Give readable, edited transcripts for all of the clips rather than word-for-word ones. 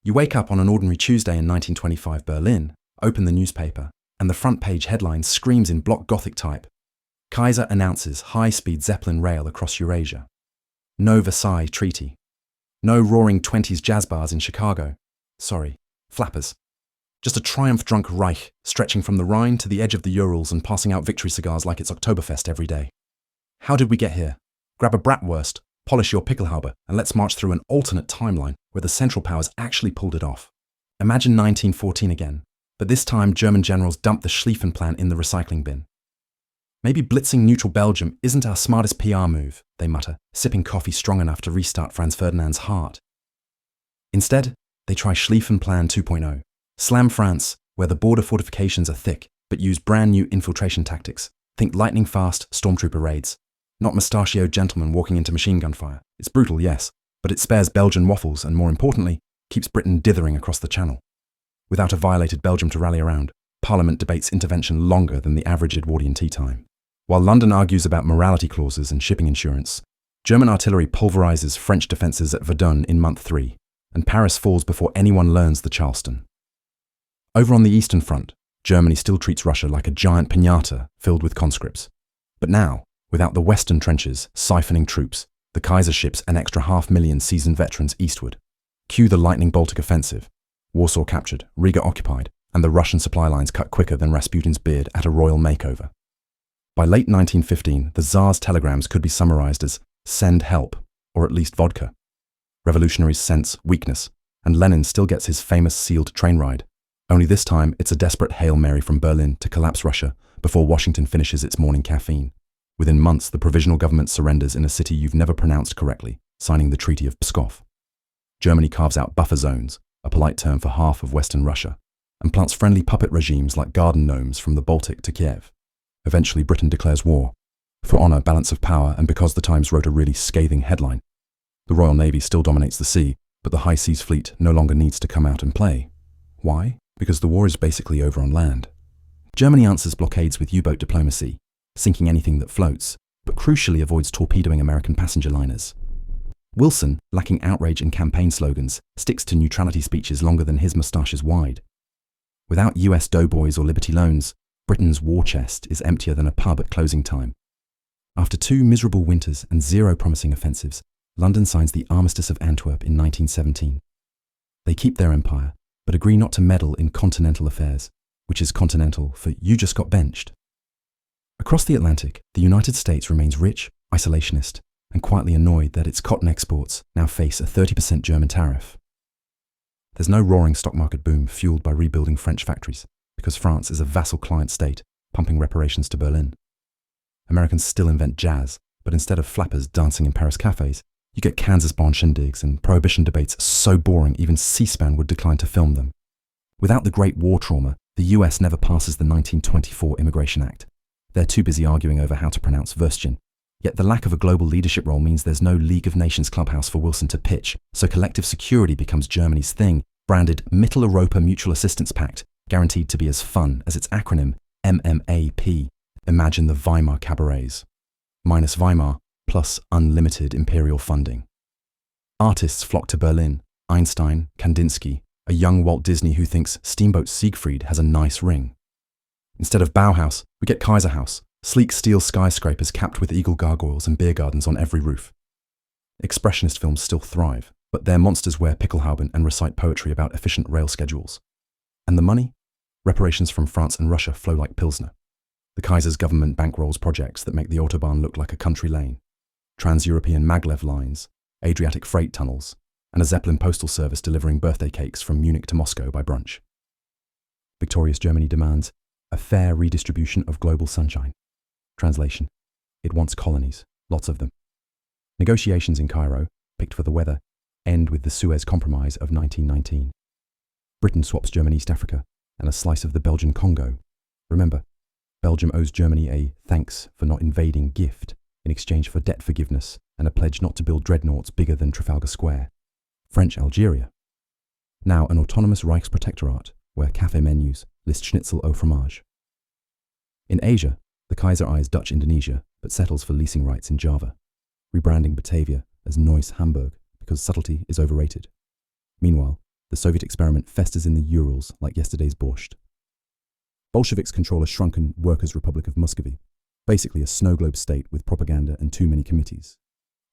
You wake up on an ordinary Tuesday in 1925 Berlin, open the newspaper, and the front page headline screams in block Gothic type, Kaiser announces high-speed Zeppelin rail across Eurasia. No Versailles Treaty. No roaring 20s jazz bars in Chicago. Sorry, flappers. Just a triumph-drunk Reich stretching from the Rhine to the edge of the Urals and passing out victory cigars like it's Oktoberfest every day. How did we get here? Grab a bratwurst, polish your pickelhaube, and let's march through an alternate timeline where the Central Powers actually pulled it off. Imagine 1914 again, but this time German generals dumped the Schlieffen Plan in the recycling bin. Maybe blitzing neutral Belgium isn't our smartest PR move, they mutter, sipping coffee strong enough to restart Franz Ferdinand's heart. Instead, they try Schlieffen Plan 2.0. Slam France, where the border fortifications are thick, but use brand new infiltration tactics. Think lightning-fast stormtrooper raids. Not mustachioed gentlemen walking into machine gun fire. It's brutal, yes, but it spares Belgian waffles and, more importantly, keeps Britain dithering across the Channel. Without a violated Belgium to rally around, Parliament debates intervention longer than the average Edwardian tea time. While London argues about morality clauses and shipping insurance, German artillery pulverizes French defences at Verdun in month 3, and Paris falls before anyone learns the Charleston. Over on the Eastern Front, Germany still treats Russia like a giant piñata filled with conscripts. But now, without the Western trenches siphoning troops, the Kaiser ships an extra 500,000 seasoned veterans eastward. Cue the lightning Baltic offensive. Warsaw captured, Riga occupied, and the Russian supply lines cut quicker than Rasputin's beard at a royal makeover. By late 1915, the Tsar's telegrams could be summarized as "send help," or at least vodka. Revolutionaries sense weakness, and Lenin still gets his famous sealed train ride. Only this time, it's a desperate Hail Mary from Berlin to collapse Russia before Washington finishes its morning caffeine. Within months, the provisional government surrenders in a city you've never pronounced correctly, signing the Treaty of Pskov. Germany carves out buffer zones, a polite term for half of Western Russia, and plants friendly puppet regimes like garden gnomes from the Baltic to Kiev. Eventually, Britain declares war. For honour, balance of power, and because the Times wrote a really scathing headline. The Royal Navy still dominates the sea, but the High Seas Fleet no longer needs to come out and play. Why? Because the war is basically over on land. Germany answers blockades with U-boat diplomacy, sinking anything that floats, but crucially avoids torpedoing American passenger liners. Wilson, lacking outrage and campaign slogans, sticks to neutrality speeches longer than his moustache is wide. Without US doughboys or Liberty loans, Britain's war chest is emptier than a pub at closing time. After 2 miserable winters and 0 promising offensives, London signs the Armistice of Antwerp in 1917. They keep their empire, but agree not to meddle in continental affairs, which is continental for "you just got benched." Across the Atlantic, the United States remains rich, isolationist, and quietly annoyed that its cotton exports now face a 30% German tariff. There's no roaring stock market boom fueled by rebuilding French factories, because France is a vassal client state, pumping reparations to Berlin. Americans still invent jazz, but instead of flappers dancing in Paris cafes, you get Kansas-born shindigs and prohibition debates so boring even C-SPAN would decline to film them. Without the Great War trauma, the US never passes the 1924 Immigration Act. They're too busy arguing over how to pronounce Würstchen. Yet the lack of a global leadership role means there's no League of Nations clubhouse for Wilson to pitch, so collective security becomes Germany's thing, branded Mitteleuropa Mutual Assistance Pact, guaranteed to be as fun as its acronym MMAP. Imagine the Weimar cabarets. Minus Weimar, plus unlimited imperial funding. Artists flock to Berlin, Einstein, Kandinsky, a young Walt Disney who thinks Steamboat Siegfried has a nice ring. Instead of Bauhaus, we get Kaiserhaus, sleek steel skyscrapers capped with eagle gargoyles and beer gardens on every roof. Expressionist films still thrive, but their monsters wear pickelhauben and recite poetry about efficient rail schedules. And the money? Reparations from France and Russia flow like Pilsner. The Kaiser's government bankrolls projects that make the Autobahn look like a country lane. Trans-European maglev lines, Adriatic freight tunnels, and a Zeppelin postal service delivering birthday cakes from Munich to Moscow by brunch. Victorious Germany demands a fair redistribution of global sunshine. Translation: it wants colonies, lots of them. Negotiations in Cairo, picked for the weather, end with the Suez Compromise of 1919. Britain swaps German East Africa and a slice of the Belgian Congo. Remember, Belgium owes Germany a thanks for not invading gift in exchange for debt forgiveness and a pledge not to build dreadnoughts bigger than Trafalgar Square. French Algeria. Now an autonomous Reichsprotectorate where café menus list schnitzel au fromage. In Asia, the Kaiser eyes Dutch Indonesia but settles for leasing rights in Java, rebranding Batavia as Neuss Hamburg because subtlety is overrated. Meanwhile, The Soviet experiment festers in the Urals like yesterday's borscht. Bolsheviks control a shrunken Workers' Republic of Muscovy, basically a snow globe state with propaganda and too many committees.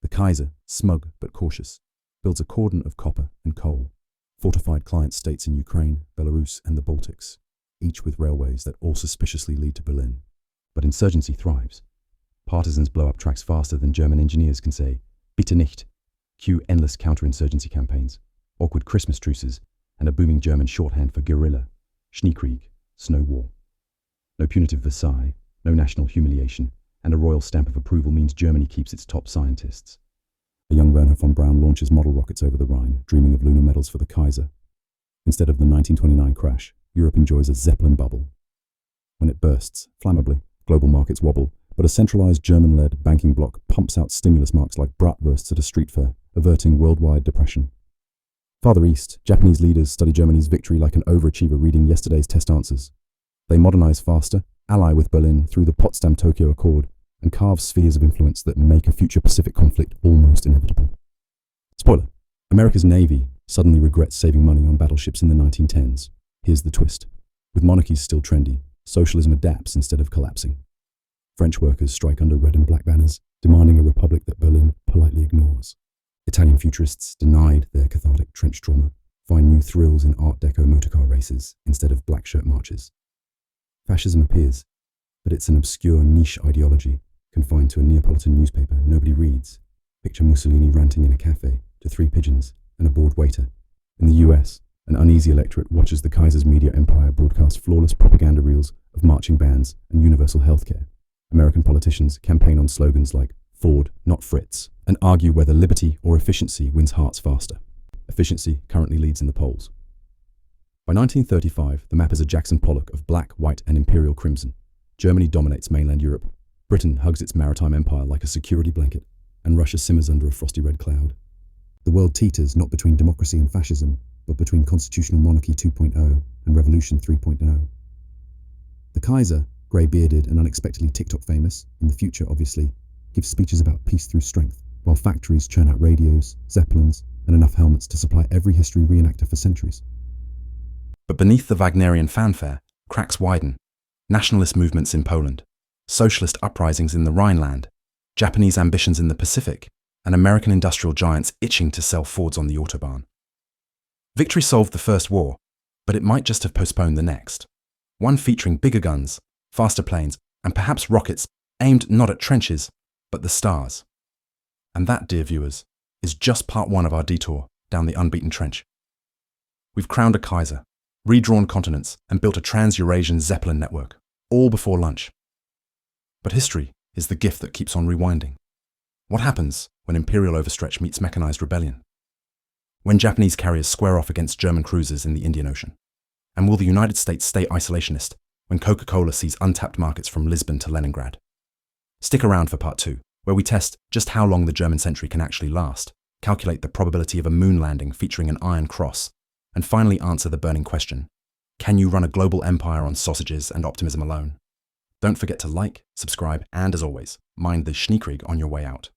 The Kaiser, smug but cautious, builds a cordon of copper and coal, fortified client states in Ukraine, Belarus and the Baltics, each with railways that all suspiciously lead to Berlin. But insurgency thrives. Partisans blow up tracks faster than German engineers can say, "Bitte nicht." Cue endless counterinsurgency campaigns, awkward Christmas truces, and a booming German shorthand for guerrilla, Schneekrieg, snow war. No punitive Versailles, no national humiliation, and a royal stamp of approval means Germany keeps its top scientists. A young Werner von Braun launches model rockets over the Rhine, dreaming of lunar medals for the Kaiser. Instead of the 1929 crash, Europe enjoys a Zeppelin bubble. When it bursts, flammably, global markets wobble, but a centralized German-led banking bloc pumps out stimulus marks like bratwursts at a street fair, averting worldwide depression. Farther east, Japanese leaders study Germany's victory like an overachiever reading yesterday's test answers. They modernize faster, ally with Berlin through the Potsdam-Tokyo Accord, and carve spheres of influence that make a future Pacific conflict almost inevitable. Spoiler: America's Navy suddenly regrets saving money on battleships in the 1910s. Here's the twist. With monarchies still trendy, socialism adapts instead of collapsing. French workers strike under red and black banners, demanding a republic that Berlin politely ignores. Italian futurists, denied their cathartic trench trauma, find new thrills in Art Deco motorcar races instead of black shirt marches. Fascism appears, but it's an obscure niche ideology, confined to a Neapolitan newspaper nobody reads. Picture Mussolini ranting in a cafe to 3 pigeons and a bored waiter. In the US, an uneasy electorate watches the Kaiser's media empire broadcast flawless propaganda reels of marching bands and universal healthcare. American politicians campaign on slogans like "Ford, not Fritz," and argue whether liberty or efficiency wins hearts faster. Efficiency currently leads in the polls. By 1935, the map is a Jackson Pollock of black, white, and imperial crimson. Germany dominates mainland Europe. Britain hugs its maritime empire like a security blanket, and Russia simmers under a frosty red cloud. The world teeters not between democracy and fascism, but between constitutional monarchy 2.0 and revolution 3.0. The Kaiser, grey-bearded and unexpectedly TikTok famous, in the future obviously, gives speeches about peace through strength, while factories churn out radios, zeppelins, and enough helmets to supply every history reenactor for centuries. But beneath the Wagnerian fanfare, cracks widen. Nationalist movements in Poland, socialist uprisings in the Rhineland, Japanese ambitions in the Pacific, and American industrial giants itching to sell Fords on the Autobahn. Victory solved the first war, but it might just have postponed the next. One featuring bigger guns, faster planes, and perhaps rockets aimed not at trenches, but the stars. And that, dear viewers, is just part 1 of our detour down the unbeaten trench. We've crowned a Kaiser, redrawn continents, and built a trans-Eurasian Zeppelin network, all before lunch. But history is the gift that keeps on rewinding. What happens when imperial overstretch meets mechanized rebellion? When Japanese carriers square off against German cruisers in the Indian Ocean? And will the United States stay isolationist when Coca-Cola sees untapped markets from Lisbon to Leningrad? Stick around for part 2, where we test just how long the German century can actually last, calculate the probability of a moon landing featuring an Iron Cross, and finally answer the burning question: can you run a global empire on sausages and optimism alone? Don't forget to like, subscribe, and as always, mind the Schneekrieg on your way out.